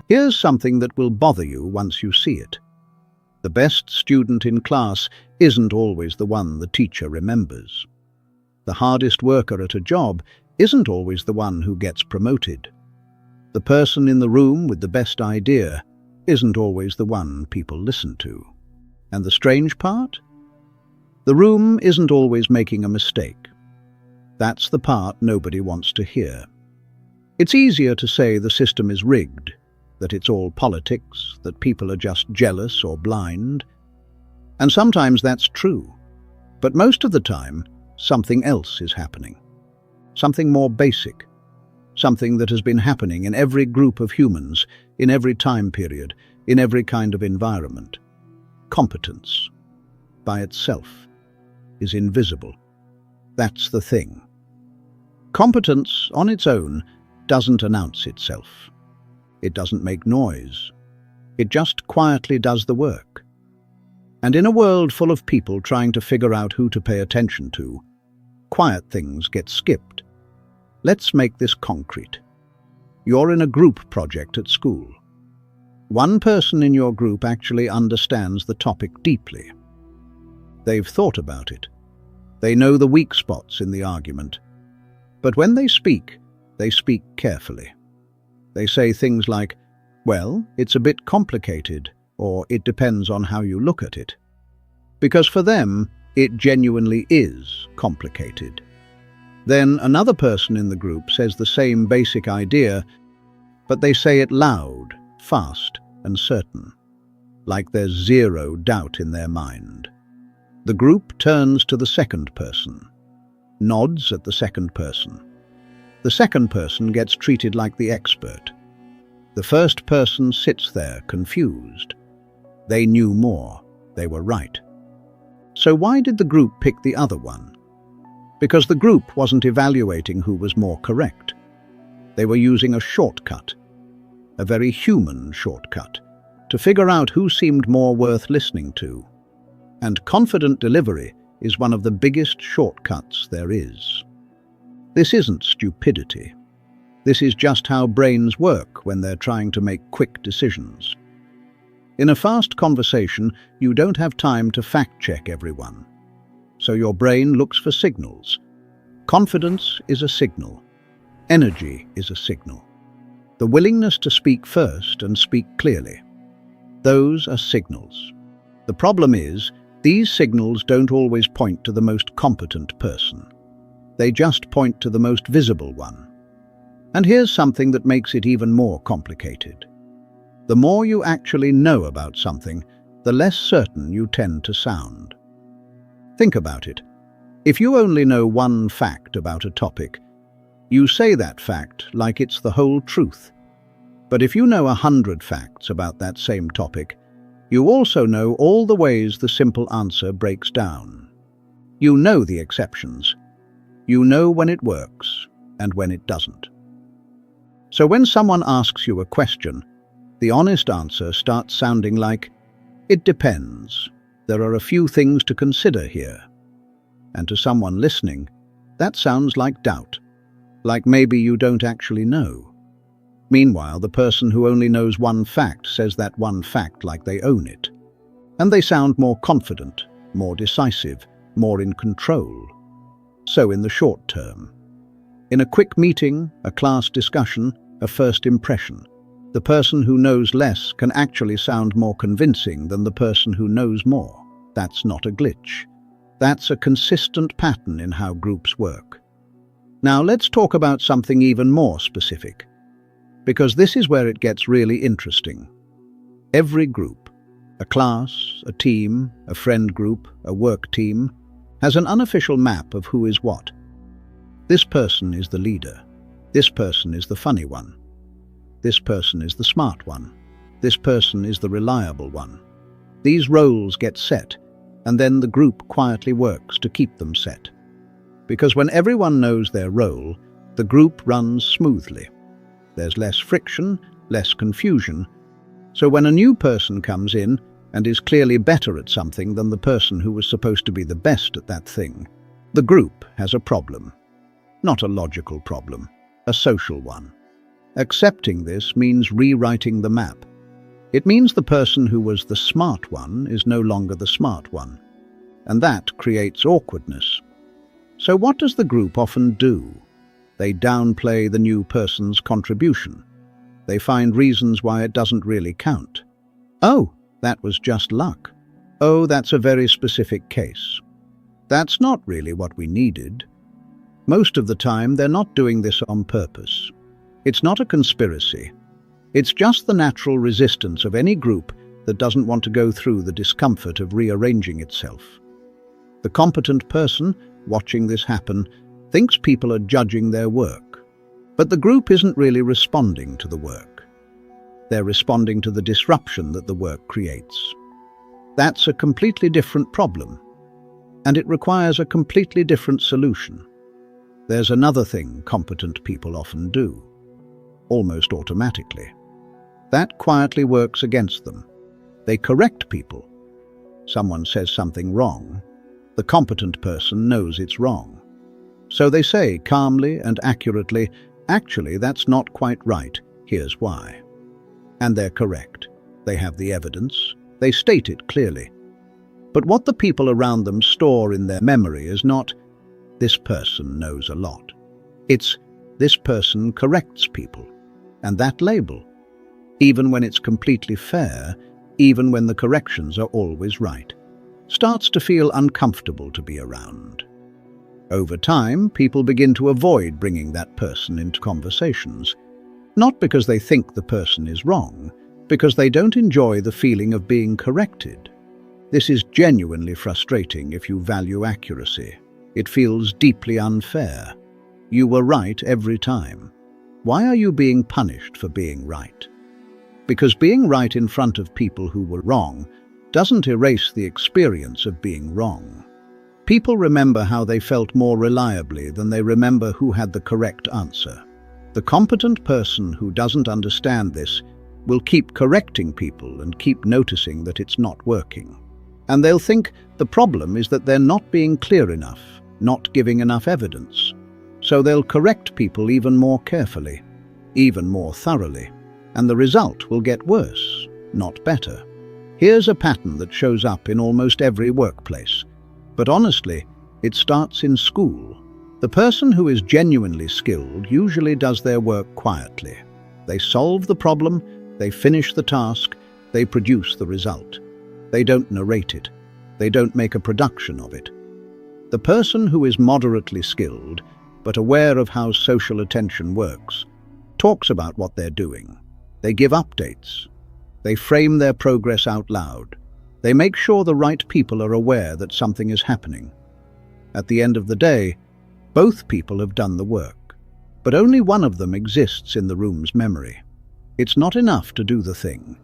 Here's something that will bother you once you see it. The best student in class isn't always the one the teacher remembers. The hardest worker at a job isn't always the one who gets promoted. The person in the room with the best idea isn't always the one people listen to. And the strange part? The room isn't always making a mistake. That's the part nobody wants to hear. It's easier to say the system is rigged, that it's all politics, that people are just jealous or blind. And sometimes that's true. But most of the time, something else is happening. Something more basic. Something that has been happening in every group of humans, in every time period, in every kind of environment. Competence, by itself, is invisible. That's the thing. Competence, on its own, doesn't announce itself. It doesn't make noise. It just quietly does the work. And in a world full of people trying to figure out who to pay attention to, quiet things get skipped. Let's make this concrete. You're in a group project at school. One person in your group actually understands the topic deeply. They've thought about it. They know the weak spots in the argument. But when they speak carefully. They say things like, well, it's a bit complicated, or it depends on how you look at it. Because for them, it genuinely is complicated. Then another person in the group says the same basic idea, but they say it loud, fast, and certain, like there's zero doubt in their mind. The group turns to the second person, nods at the second person. The second person gets treated like the expert. The first person sits there, confused. They knew more. They were right. So why did the group pick the other one? Because the group wasn't evaluating who was more correct. They were using a shortcut, a very human shortcut, to figure out who seemed more worth listening to. And confident delivery is one of the biggest shortcuts there is. This isn't stupidity. This is just how brains work when they're trying to make quick decisions. In a fast conversation, you don't have time to fact-check everyone. So your brain looks for signals. Confidence is a signal. Energy is a signal. The willingness to speak first and speak clearly. Those are signals. The problem is, these signals don't always point to the most competent person. They just point to the most visible one. And here's something that makes it even more complicated. The more you actually know about something, the less certain you tend to sound. Think about it. If you only know one fact about a topic, you say that fact like it's the whole truth. But if you know 100 facts about that same topic, you also know all the ways the simple answer breaks down. You know the exceptions. You know when it works and when it doesn't. So when someone asks you a question, the honest answer starts sounding like, it depends. There are a few things to consider here. And to someone listening, that sounds like doubt, like maybe you don't actually know. Meanwhile, the person who only knows one fact says that one fact like they own it. And they sound more confident, more decisive, more in control. So in the short term, in a quick meeting, a class discussion, a first impression, the person who knows less can actually sound more convincing than the person who knows more. That's not a glitch. That's a consistent pattern in how groups work. Now let's talk about something even more specific, because this is where it gets really interesting. Every group, a class, a team, a friend group, a work team, has an unofficial map of who is what. This person is the leader. This person is the funny one. This person is the smart one. This person is the reliable one. These roles get set, and then the group quietly works to keep them set. Because when everyone knows their role, the group runs smoothly. There's less friction, less confusion. So when a new person comes in and is clearly better at something than the person who was supposed to be the best at that thing, the group has a problem. Not a logical problem, a social one. Accepting this means rewriting the map. It means the person who was the smart one is no longer the smart one, and that creates awkwardness. So what does the group often do? They downplay the new person's contribution. They find reasons why it doesn't really count. Oh, that was just luck. Oh, that's a very specific case. That's not really what we needed. Most of the time, they're not doing this on purpose. It's not a conspiracy. It's just the natural resistance of any group that doesn't want to go through the discomfort of rearranging itself. The competent person, watching this happen, thinks people are judging their work. But the group isn't really responding to the work. They're responding to the disruption that the work creates. That's a completely different problem, and it requires a completely different solution. There's another thing competent people often do, almost automatically. That quietly works against them. They correct people. Someone says something wrong. The competent person knows it's wrong. So they say calmly and accurately, "Actually, that's not quite right. Here's why." And they're correct. They have the evidence. They state it clearly. But what the people around them store in their memory is not, "This person knows a lot." It's, "This person corrects people." And that label, even when it's completely fair, even when the corrections are always right, starts to feel uncomfortable to be around. Over time, people begin to avoid bringing that person into conversations, not because they think the person is wrong, because they don't enjoy the feeling of being corrected. This is genuinely frustrating if you value accuracy. It feels deeply unfair. You were right every time. Why are you being punished for being right? Because being right in front of people who were wrong doesn't erase the experience of being wrong. People remember how they felt more reliably than they remember who had the correct answer. The competent person who doesn't understand this will keep correcting people and keep noticing that it's not working. And they'll think the problem is that they're not being clear enough, not giving enough evidence. So they'll correct people even more carefully, even more thoroughly, and the result will get worse, not better. Here's a pattern that shows up in almost every workplace. But honestly, it starts in school. The person who is genuinely skilled usually does their work quietly. They solve the problem, they finish the task, they produce the result. They don't narrate it. They don't make a production of it. The person who is moderately skilled, but aware of how social attention works, talks about what they're doing. They give updates. They frame their progress out loud. They make sure the right people are aware that something is happening. At the end of the day, both people have done the work, but only one of them exists in the room's memory. It's not enough to do the thing.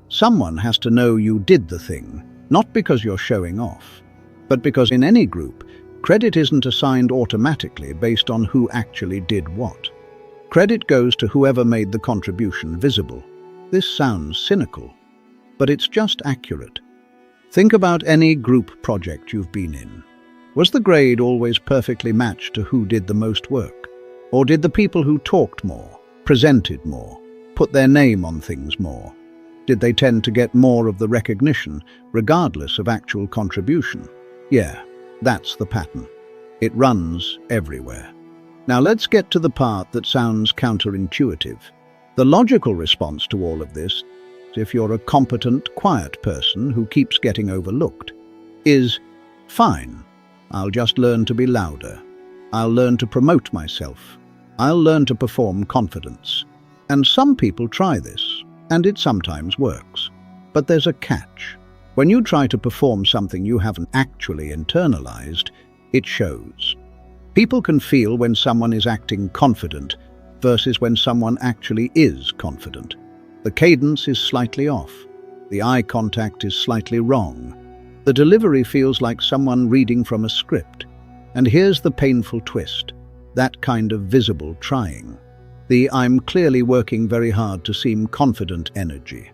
Someone has to know you did the thing, not because you're showing off, but because in any group, credit isn't assigned automatically based on who actually did what. Credit goes to whoever made the contribution visible. This sounds cynical, but it's just accurate. Think about any group project you've been in. Was the grade always perfectly matched to who did the most work? Or did the people who talked more, presented more, put their name on things more? Did they tend to get more of the recognition, regardless of actual contribution? Yeah, that's the pattern. It runs everywhere. Now let's get to the part that sounds counterintuitive. The logical response to all of this, if you're a competent, quiet person who keeps getting overlooked, is, fine, I'll just learn to be louder. I'll learn to promote myself. I'll learn to perform confidence. And some people try this, and it sometimes works. But there's a catch. When you try to perform something you haven't actually internalized, it shows. People can feel when someone is acting confident versus when someone actually is confident. The cadence is slightly off. The eye contact is slightly wrong. The delivery feels like someone reading from a script. And here's the painful twist. That kind of visible trying. The "I'm clearly working very hard to seem confident" energy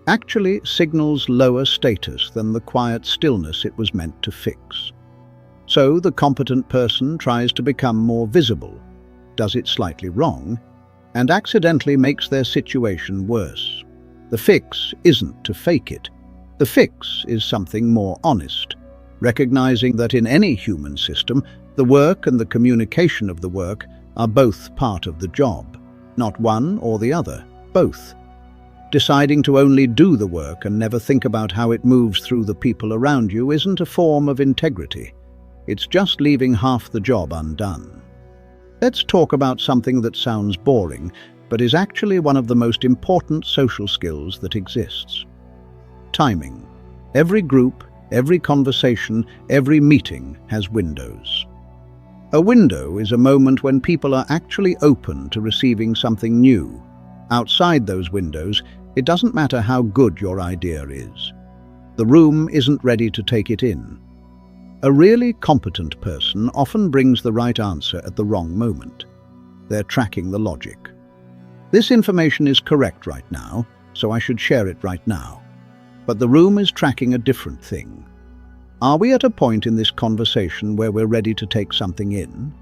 actually signals lower status than the quiet stillness it was meant to fix. So the competent person tries to become more visible, does it slightly wrong, and accidentally makes their situation worse. The fix isn't to fake it. The fix is something more honest, recognizing that in any human system, the work and the communication of the work are both part of the job, not one or the other, both. Deciding to only do the work and never think about how it moves through the people around you isn't a form of integrity. It's just leaving half the job undone. Let's talk about something that sounds boring, but is actually one of the most important social skills that exists. Timing. Every group, every conversation, every meeting has windows. A window is a moment when people are actually open to receiving something new. Outside those windows, it doesn't matter how good your idea is. The room isn't ready to take it in. A really competent person often brings the right answer at the wrong moment. They're tracking the logic. This information is correct right now, so I should share it right now. But the room is tracking a different thing. Are we at a point in this conversation where we're ready to take something in?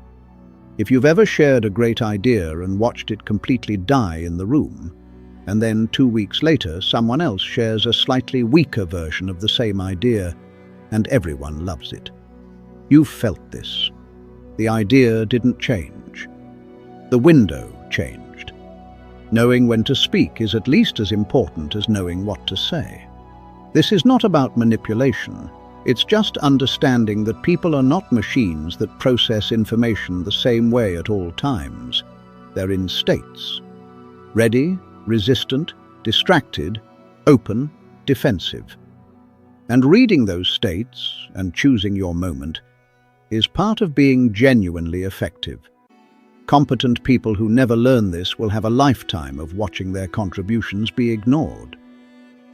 If you've ever shared a great idea and watched it completely die in the room, and then 2 weeks later someone else shares a slightly weaker version of the same idea, and everyone loves it. You've felt this. The idea didn't change. The window changed. Knowing when to speak is at least as important as knowing what to say. This is not about manipulation. It's just understanding that people are not machines that process information the same way at all times. They're in states. Ready, resistant, distracted, open, defensive. And reading those states and choosing your moment is part of being genuinely effective. Competent people who never learn this will have a lifetime of watching their contributions be ignored.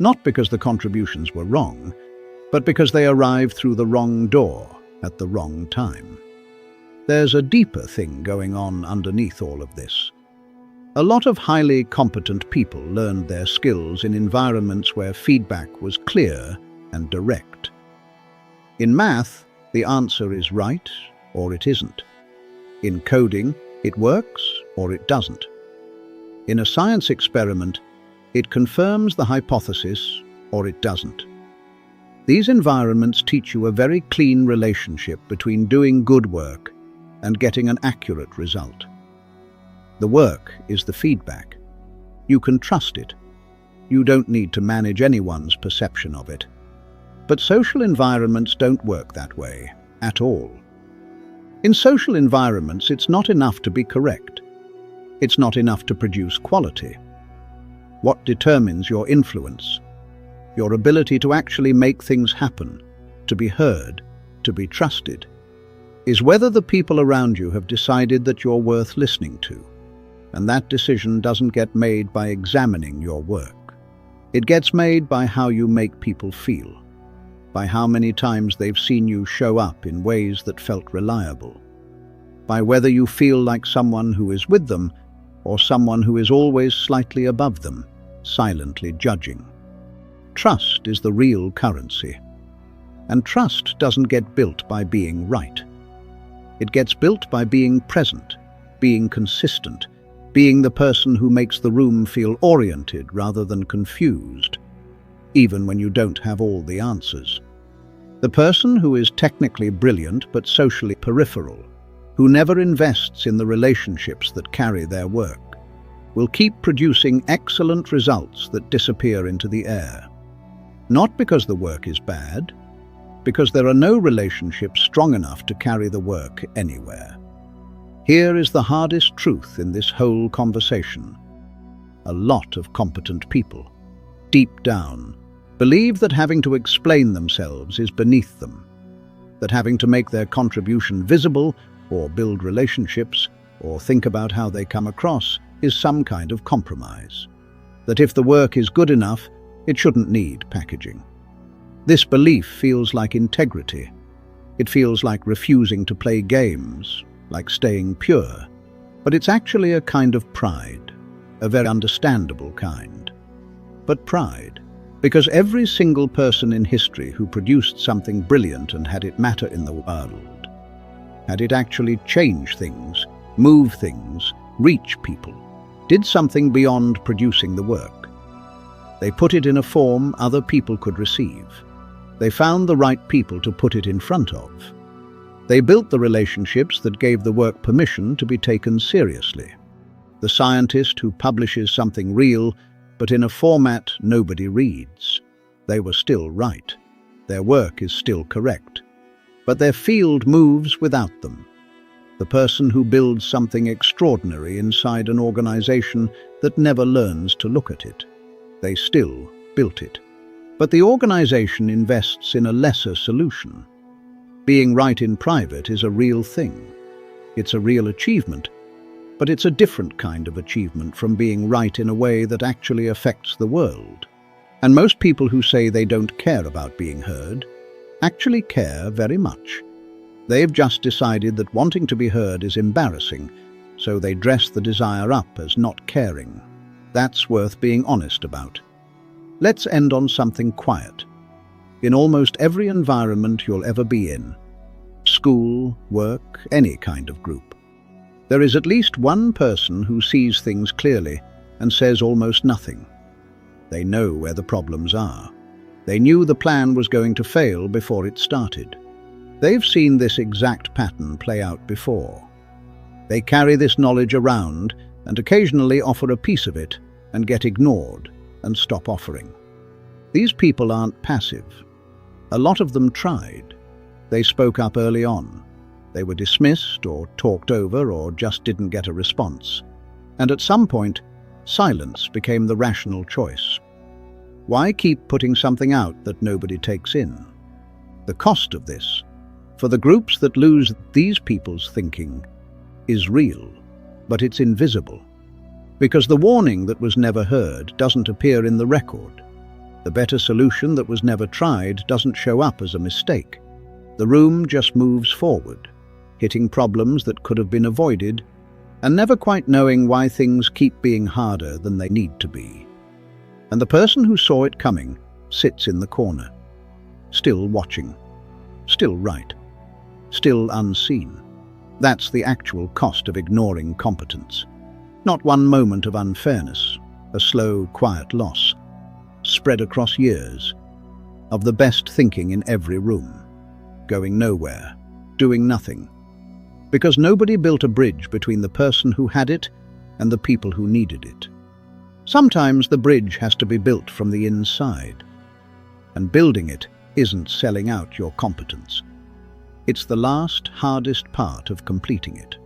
Not because the contributions were wrong, but because they arrived through the wrong door at the wrong time. There's a deeper thing going on underneath all of this. A lot of highly competent people learned their skills in environments where feedback was clear and direct. In math, the answer is right or it isn't. In coding, it works or it doesn't. In a science experiment, it confirms the hypothesis or it doesn't. These environments teach you a very clean relationship between doing good work and getting an accurate result. The work is the feedback. You can trust it. You don't need to manage anyone's perception of it. But social environments don't work that way, at all. In social environments, it's not enough to be correct. It's not enough to produce quality. What determines your influence, your ability to actually make things happen, to be heard, to be trusted, is whether the people around you have decided that you're worth listening to. And that decision doesn't get made by examining your work. It gets made by how you make people feel, by how many times they've seen you show up in ways that felt reliable, by whether you feel like someone who is with them or someone who is always slightly above them, silently judging. Trust is the real currency. And trust doesn't get built by being right. It gets built by being present, being consistent, being the person who makes the room feel oriented rather than confused, even when you don't have all the answers. The person who is technically brilliant but socially peripheral, who never invests in the relationships that carry their work, will keep producing excellent results that disappear into the air. Not because the work is bad, because there are no relationships strong enough to carry the work anywhere. Here is the hardest truth in this whole conversation. A lot of competent people, deep down, believe that having to explain themselves is beneath them, that having to make their contribution visible or build relationships or think about how they come across is some kind of compromise, that if the work is good enough, it shouldn't need packaging. This belief feels like integrity. It feels like refusing to play games, like staying pure. But it's actually a kind of pride, a very understandable kind. But pride, because every single person in history who produced something brilliant and had it matter in the world, had it actually change things, move things, reach people, did something beyond producing the work. They put it in a form other people could receive. They found the right people to put it in front of. They built the relationships that gave the work permission to be taken seriously. The scientist who publishes something real, but in a format nobody reads. They were still right. Their work is still correct. But their field moves without them. The person who builds something extraordinary inside an organization that never learns to look at it. They still built it. But the organization invests in a lesser solution. Being right in private is a real thing. It's a real achievement, but it's a different kind of achievement from being right in a way that actually affects the world. And most people who say they don't care about being heard actually care very much. They've just decided that wanting to be heard is embarrassing, so they dress the desire up as not caring. That's worth being honest about. Let's end on something quiet. In almost every environment you'll ever be in, school, work, any kind of group, there is at least one person who sees things clearly and says almost nothing. They know where the problems are. They knew the plan was going to fail before it started. They've seen this exact pattern play out before. They carry this knowledge around and occasionally offer a piece of it and get ignored and stop offering. These people aren't passive. A lot of them tried. They spoke up early on. They were dismissed or talked over or just didn't get a response. And at some point, silence became the rational choice. Why keep putting something out that nobody takes in? The cost of this, for the groups that lose these people's thinking, is real, but it's invisible. Because the warning that was never heard doesn't appear in the record. The better solution that was never tried doesn't show up as a mistake. The room just moves forward, hitting problems that could have been avoided, and never quite knowing why things keep being harder than they need to be. And the person who saw it coming sits in the corner, still watching, still right, still unseen. That's the actual cost of ignoring competence. Not one moment of unfairness, a slow, quiet loss, spread across years, of the best thinking in every room, going nowhere, doing nothing. Because nobody built a bridge between the person who had it and the people who needed it. Sometimes the bridge has to be built from the inside, and building it isn't selling out your competence. It's the last, hardest part of completing it.